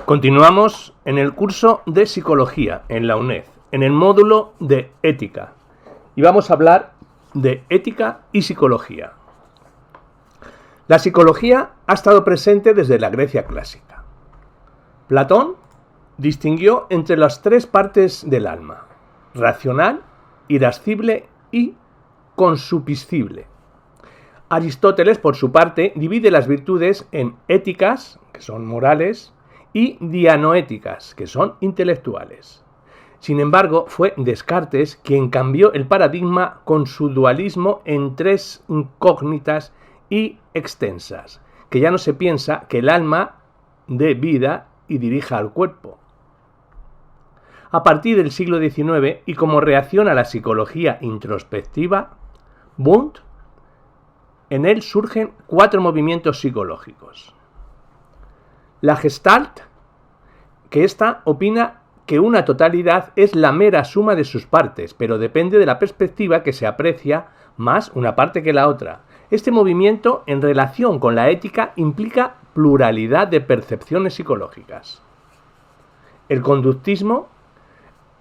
Continuamos en el curso de Psicología en la UNED, en el módulo de Ética, y vamos a hablar de Ética y Psicología. La psicología ha estado presente desde la Grecia clásica. Platón distinguió entre las tres partes del alma: racional, irascible y consupiscible. Aristóteles, por su parte, divide las virtudes en éticas, que son morales, y dianoéticas, que son intelectuales. Sin embargo, fue Descartes quien cambió el paradigma con su dualismo en tres incógnitas y extensas, que ya no se piensa que el alma dé vida y dirija al cuerpo. A partir del siglo XIX, y como reacción a la psicología introspectiva, Wundt, en él surgen cuatro movimientos psicológicos. La Gestalt, que ésta opina que una totalidad es la mera suma de sus partes, pero depende de la perspectiva que se aprecia más una parte que la otra. Este movimiento, en relación con la ética, implica pluralidad de percepciones psicológicas. El conductismo.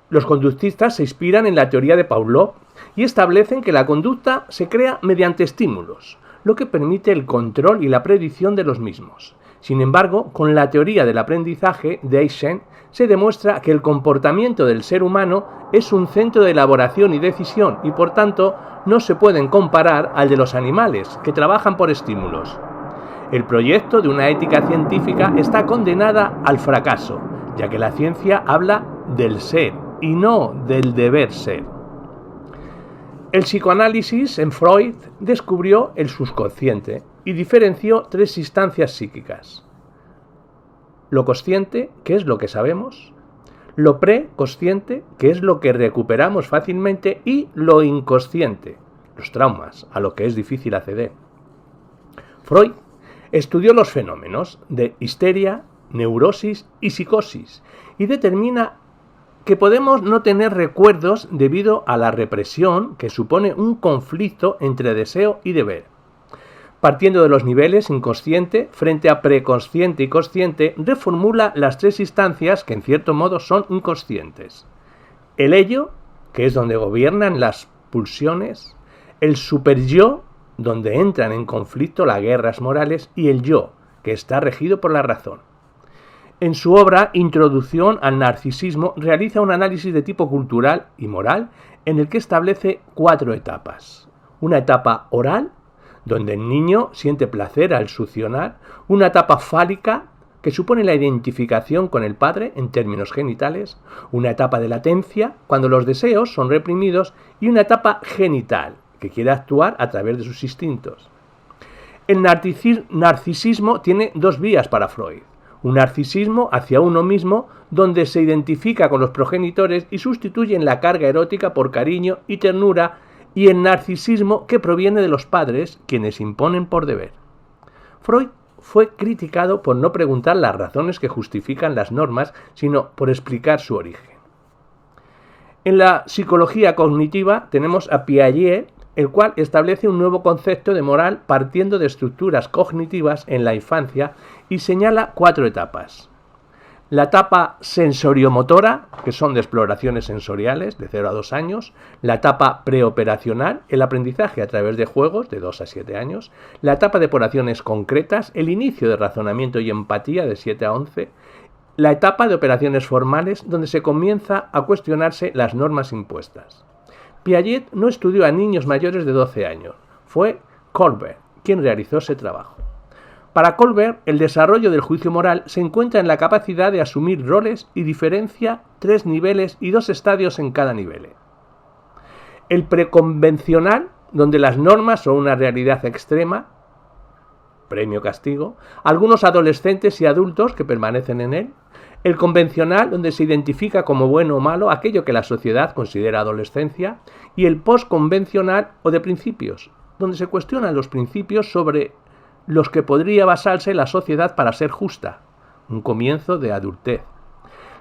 Los conductistas se inspiran en la teoría de Pavlov y establecen que la conducta se crea mediante estímulos, lo que permite el control y la predicción de los mismos. Sin embargo, con la teoría del aprendizaje de Eysenck se demuestra que el comportamiento del ser humano es un centro de elaboración y decisión y, por tanto, no se pueden comparar al de los animales, que trabajan por estímulos. El proyecto de una ética científica está condenada al fracaso, ya que la ciencia habla del ser y no del deber ser. El psicoanálisis en Freud descubrió el subconsciente y diferenció tres instancias psíquicas: lo consciente, que es lo que sabemos; lo preconsciente, que es lo que recuperamos fácilmente; y lo inconsciente, los traumas, a lo que es difícil acceder. Freud estudió los fenómenos de histeria, neurosis y psicosis y determina que podemos no tener recuerdos debido a la represión que supone un conflicto entre deseo y deber. Partiendo de los niveles inconsciente frente a preconsciente y consciente, reformula las tres instancias que en cierto modo son inconscientes: el ello, que es donde gobiernan las pulsiones; el superyo, donde entran en conflicto las guerras morales; y el yo, que está regido por la razón. En su obra Introducción al narcisismo realiza un análisis de tipo cultural y moral en el que establece cuatro etapas: una etapa oral, donde el niño siente placer al succionar; una etapa fálica, que supone la identificación con el padre en términos genitales; una etapa de latencia, cuando los deseos son reprimidos; y una etapa genital, que quiere actuar a través de sus instintos. El narcisismo tiene dos vías para Freud: un narcisismo hacia uno mismo, donde se identifica con los progenitores y sustituyen la carga erótica por cariño y ternura; y el narcisismo que proviene de los padres, quienes imponen por deber. Freud fue criticado por no preguntar las razones que justifican las normas, sino por explicar su origen. En la psicología cognitiva tenemos a Piaget, el cual establece un nuevo concepto de moral partiendo de estructuras cognitivas en la infancia y señala cuatro etapas: la etapa sensoriomotora, que son de exploraciones sensoriales de 0 a 2 años; la etapa preoperacional, el aprendizaje a través de juegos de 2 a 7 años; la etapa de operaciones concretas, el inicio de razonamiento y empatía de 7 a 11; la etapa de operaciones formales, donde se comienza a cuestionarse las normas impuestas. Piaget no estudió a niños mayores de 12 años, fue Kohlberg quien realizó ese trabajo. Para Kohlberg, el desarrollo del juicio moral se encuentra en la capacidad de asumir roles y diferencia 3 niveles y 2 estadios en cada nivel: el preconvencional, donde las normas son una realidad extrema, premio-castigo, algunos adolescentes y adultos que permanecen en él; el convencional, donde se identifica como bueno o malo aquello que la sociedad considera adolescencia; y el postconvencional o de principios, donde se cuestionan los principios sobre los que podría basarse la sociedad para ser justa, un comienzo de adultez.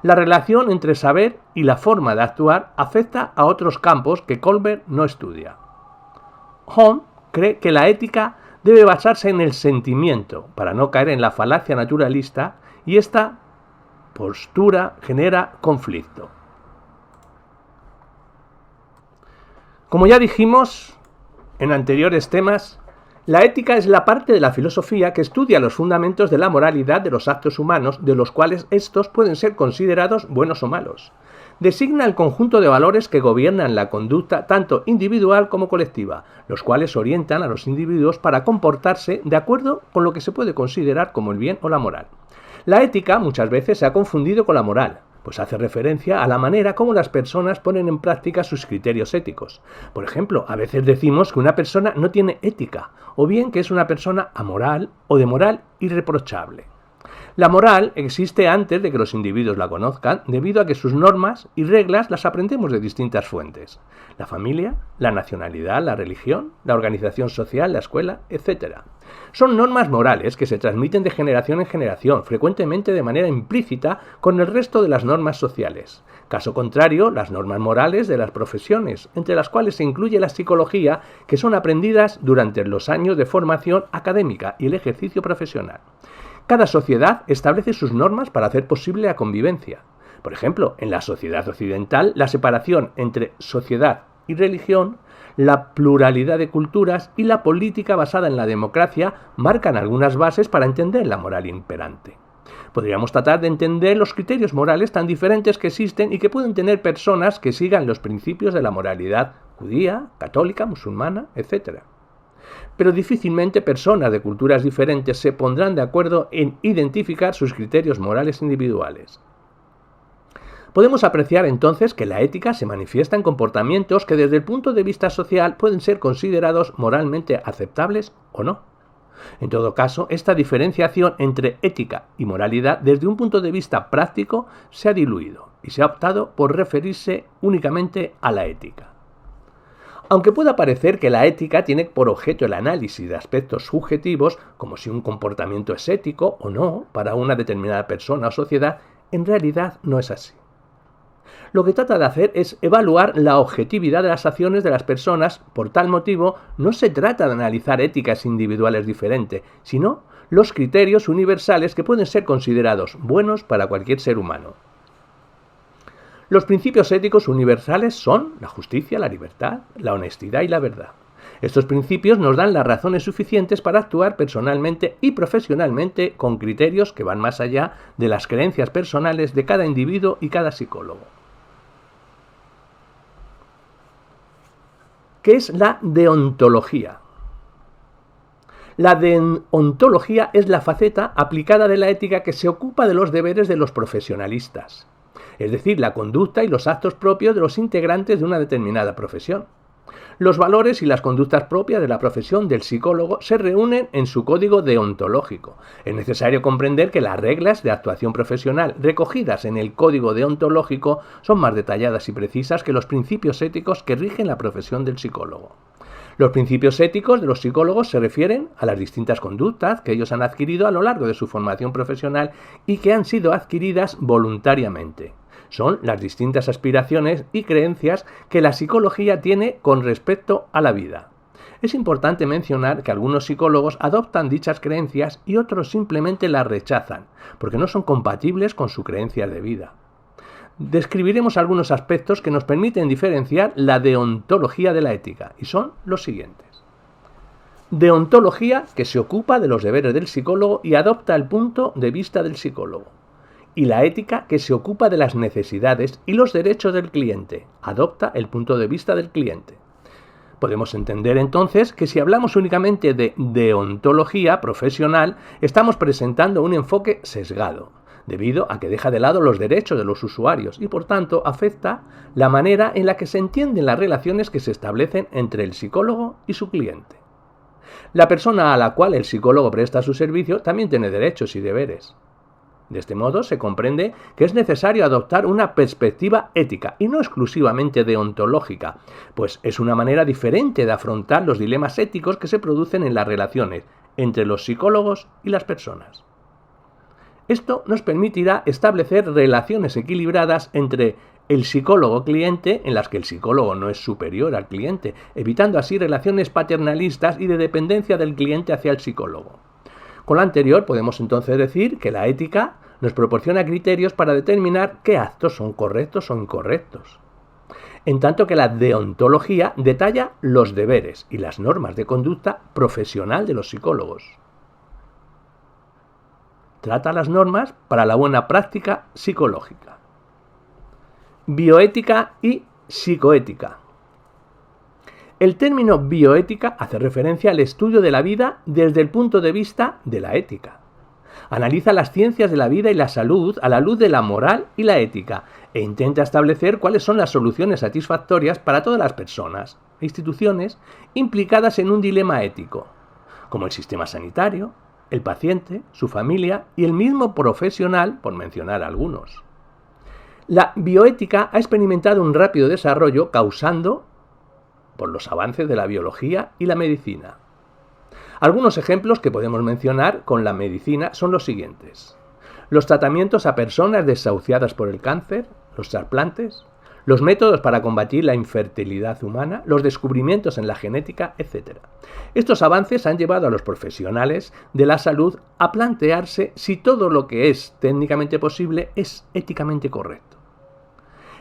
La relación entre saber y la forma de actuar afecta a otros campos que Kohlberg no estudia. Hom cree que la ética debe basarse en el sentimiento, para no caer en la falacia naturalista, y esta postura genera conflicto. Como ya dijimos en anteriores temas, la ética es la parte de la filosofía que estudia los fundamentos de la moralidad de los actos humanos, de los cuales estos pueden ser considerados buenos o malos. Designa el conjunto de valores que gobiernan la conducta tanto individual como colectiva, los cuales orientan a los individuos para comportarse de acuerdo con lo que se puede considerar como el bien o la moral. La ética muchas veces se ha confundido con la moral, pues hace referencia a la manera como las personas ponen en práctica sus criterios éticos. Por ejemplo, a veces decimos que una persona no tiene ética, o bien que es una persona amoral o de moral irreprochable. La moral existe antes de que los individuos la conozcan, debido a que sus normas y reglas las aprendemos de distintas fuentes: la familia, la nacionalidad, la religión, la organización social, la escuela, etc. Son normas morales que se transmiten de generación en generación, frecuentemente de manera implícita con el resto de las normas sociales. Caso contrario, las normas morales de las profesiones, entre las cuales se incluye la psicología, que son aprendidas durante los años de formación académica y el ejercicio profesional. Cada sociedad establece sus normas para hacer posible la convivencia. Por ejemplo, en la sociedad occidental, la separación entre sociedad y religión, la pluralidad de culturas y la política basada en la democracia marcan algunas bases para entender la moral imperante. Podríamos tratar de entender los criterios morales tan diferentes que existen y que pueden tener personas que sigan los principios de la moralidad judía, católica, musulmana, etc. Pero difícilmente personas de culturas diferentes se pondrán de acuerdo en identificar sus criterios morales individuales. Podemos apreciar entonces que la ética se manifiesta en comportamientos que desde el punto de vista social pueden ser considerados moralmente aceptables o no. En todo caso, esta diferenciación entre ética y moralidad desde un punto de vista práctico se ha diluido y se ha optado por referirse únicamente a la ética. Aunque pueda parecer que la ética tiene por objeto el análisis de aspectos subjetivos, como si un comportamiento es ético o no para una determinada persona o sociedad, en realidad no es así. Lo que trata de hacer es evaluar la objetividad de las acciones de las personas. Por tal motivo, no se trata de analizar éticas individuales diferentes, sino los criterios universales que pueden ser considerados buenos para cualquier ser humano. Los principios éticos universales son la justicia, la libertad, la honestidad y la verdad. Estos principios nos dan las razones suficientes para actuar personalmente y profesionalmente con criterios que van más allá de las creencias personales de cada individuo y cada psicólogo. ¿Qué es la deontología? La deontología es la faceta aplicada de la ética que se ocupa de los deberes de los profesionalistas, es decir, la conducta y los actos propios de los integrantes de una determinada profesión. Los valores y las conductas propias de la profesión del psicólogo se reúnen en su código deontológico. Es necesario comprender que las reglas de actuación profesional recogidas en el código deontológico son más detalladas y precisas que los principios éticos que rigen la profesión del psicólogo. Los principios éticos de los psicólogos se refieren a las distintas conductas que ellos han adquirido a lo largo de su formación profesional y que han sido adquiridas voluntariamente. Son las distintas aspiraciones y creencias que la psicología tiene con respecto a la vida. Es importante mencionar que algunos psicólogos adoptan dichas creencias y otros simplemente las rechazan, porque no son compatibles con su creencia de vida. Describiremos algunos aspectos que nos permiten diferenciar la deontología de la ética, y son los siguientes. Deontología, que se ocupa de los deberes del psicólogo y adopta el punto de vista del psicólogo. Y la ética, que se ocupa de las necesidades y los derechos del cliente, adopta el punto de vista del cliente. Podemos entender entonces que si hablamos únicamente de deontología profesional, estamos presentando un enfoque sesgado, debido a que deja de lado los derechos de los usuarios y por tanto afecta la manera en la que se entienden las relaciones que se establecen entre el psicólogo y su cliente. La persona a la cual el psicólogo presta su servicio también tiene derechos y deberes. De este modo se comprende que es necesario adoptar una perspectiva ética y no exclusivamente deontológica, pues es una manera diferente de afrontar los dilemas éticos que se producen en las relaciones entre los psicólogos y las personas. Esto nos permitirá establecer relaciones equilibradas entre el psicólogo-cliente, en las que el psicólogo no es superior al cliente, evitando así relaciones paternalistas y de dependencia del cliente hacia el psicólogo. Con lo anterior podemos entonces decir que la ética nos proporciona criterios para determinar qué actos son correctos o incorrectos. En tanto que la deontología detalla los deberes y las normas de conducta profesional de los psicólogos. Trata las normas para la buena práctica psicológica. Bioética y psicoética. El término bioética hace referencia al estudio de la vida desde el punto de vista de la ética. Analiza las ciencias de la vida y la salud a la luz de la moral y la ética e intenta establecer cuáles son las soluciones satisfactorias para todas las personas e instituciones implicadas en un dilema ético, como el sistema sanitario, el paciente, su familia y el mismo profesional, por mencionar algunos. La bioética ha experimentado un rápido desarrollo causando por los avances de la biología y la medicina. Algunos ejemplos que podemos mencionar con la medicina son los siguientes: los tratamientos a personas desahuciadas por el cáncer, los trasplantes, los métodos para combatir la infertilidad humana, los descubrimientos en la genética, etc. Estos avances han llevado a los profesionales de la salud a plantearse si todo lo que es técnicamente posible es éticamente correcto.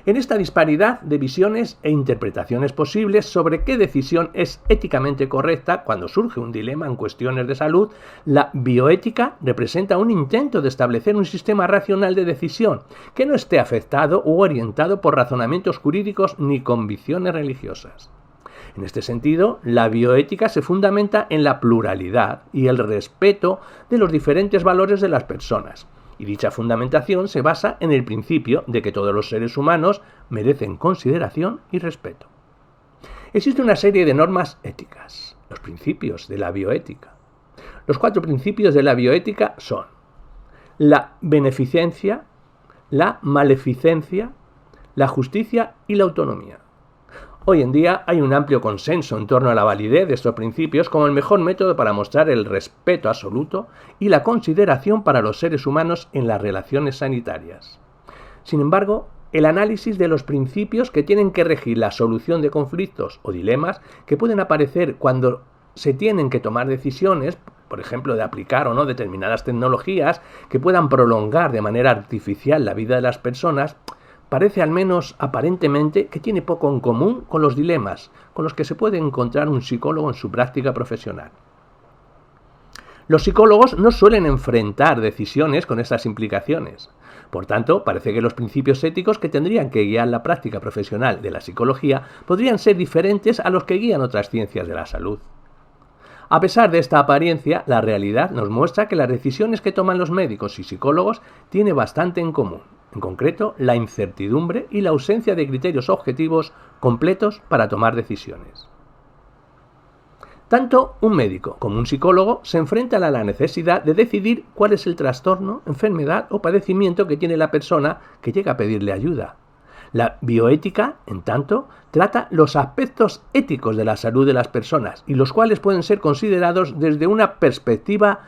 En esta disparidad de visiones e interpretaciones posibles sobre qué decisión es éticamente correcta cuando surge un dilema en cuestiones de salud, la bioética representa un intento de establecer un sistema racional de decisión que no esté afectado u orientado por razonamientos jurídicos ni convicciones religiosas. En este sentido, la bioética se fundamenta en la pluralidad y el respeto de los diferentes valores de las personas. Y dicha fundamentación se basa en el principio de que todos los seres humanos merecen consideración y respeto. Existe una serie de normas éticas, los principios de la bioética. Los 4 principios de la bioética son la beneficencia, la maleficencia, la justicia y la autonomía. Hoy en día hay un amplio consenso en torno a la validez de estos principios como el mejor método para mostrar el respeto absoluto y la consideración para los seres humanos en las relaciones sanitarias. Sin embargo, el análisis de los principios que tienen que regir la solución de conflictos o dilemas que pueden aparecer cuando se tienen que tomar decisiones, por ejemplo, de aplicar o no determinadas tecnologías que puedan prolongar de manera artificial la vida de las personas, parece, al menos aparentemente, que tiene poco en común con los dilemas con los que se puede encontrar un psicólogo en su práctica profesional. Los psicólogos no suelen enfrentar decisiones con estas implicaciones. Por tanto, parece que los principios éticos que tendrían que guiar la práctica profesional de la psicología podrían ser diferentes a los que guían otras ciencias de la salud. A pesar de esta apariencia, la realidad nos muestra que las decisiones que toman los médicos y psicólogos tienen bastante en común. En concreto, la incertidumbre y la ausencia de criterios objetivos completos para tomar decisiones. Tanto un médico como un psicólogo se enfrentan a la necesidad de decidir cuál es el trastorno, enfermedad o padecimiento que tiene la persona que llega a pedirle ayuda. La bioética, en tanto, trata los aspectos éticos de la salud de las personas y los cuales pueden ser considerados desde una perspectiva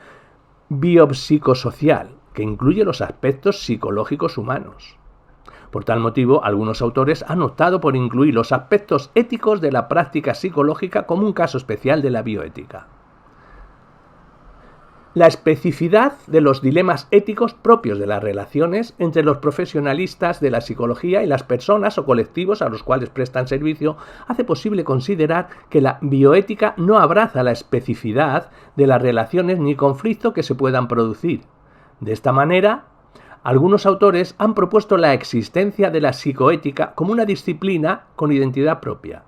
biopsicosocial, que incluye los aspectos psicológicos humanos. Por tal motivo, algunos autores han optado por incluir los aspectos éticos de la práctica psicológica como un caso especial de la bioética. La especificidad de los dilemas éticos propios de las relaciones entre los profesionalistas de la psicología y las personas o colectivos a los cuales prestan servicio hace posible considerar que la bioética no abraza la especificidad de las relaciones ni conflicto que se puedan producir. De esta manera, algunos autores han propuesto la existencia de la psicoética como una disciplina con identidad propia.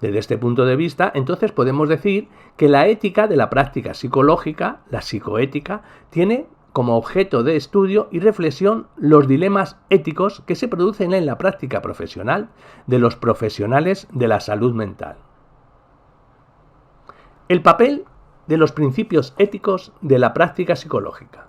Desde este punto de vista, entonces podemos decir que la ética de la práctica psicológica, la psicoética, tiene como objeto de estudio y reflexión los dilemas éticos que se producen en la práctica profesional de los profesionales de la salud mental. El papel de los principios éticos de la práctica psicológica.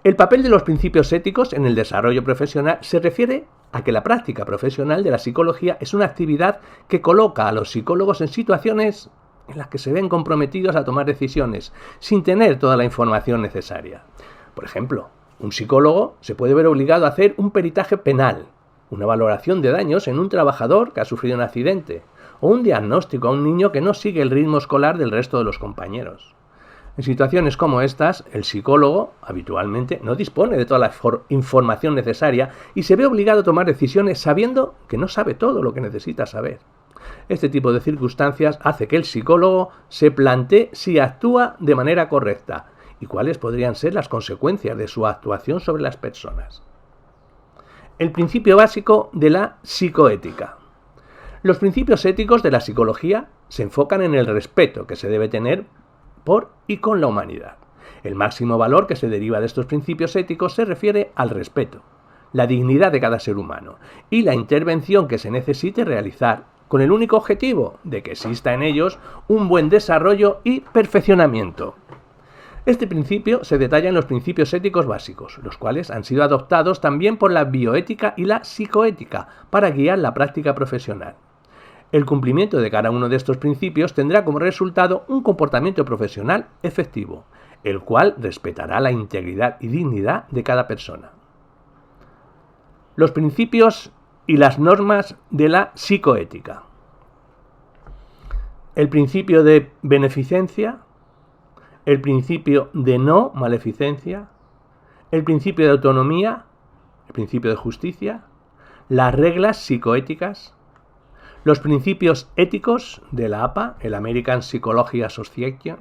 El papel de los principios éticos en el desarrollo profesional se refiere a que la práctica profesional de la psicología es una actividad que coloca a los psicólogos en situaciones en las que se ven comprometidos a tomar decisiones sin tener toda la información necesaria. Por ejemplo, un psicólogo se puede ver obligado a hacer un peritaje penal, una valoración de daños en un trabajador que ha sufrido un accidente o un diagnóstico a un niño que no sigue el ritmo escolar del resto de los compañeros. En situaciones como estas, el psicólogo habitualmente no dispone de toda la información necesaria y se ve obligado a tomar decisiones sabiendo que no sabe todo lo que necesita saber. Este tipo de circunstancias hace que el psicólogo se plantee si actúa de manera correcta y cuáles podrían ser las consecuencias de su actuación sobre las personas. El principio básico de la psicoética. Los principios éticos de la psicología se enfocan en el respeto que se debe tener por y con la humanidad. El máximo valor que se deriva de estos principios éticos se refiere al respeto, la dignidad de cada ser humano y la intervención que se necesite realizar con el único objetivo de que exista en ellos un buen desarrollo y perfeccionamiento. Este principio se detalla en los principios éticos básicos, los cuales han sido adoptados también por la bioética y la psicoética para guiar la práctica profesional. El cumplimiento de cada uno de estos principios tendrá como resultado un comportamiento profesional efectivo, el cual respetará la integridad y dignidad de cada persona. Los principios y las normas de la psicoética. El principio de beneficencia, el principio de no maleficencia, el principio de autonomía, el principio de justicia, las reglas psicoéticas, los principios éticos de la APA, el American Psychology Association,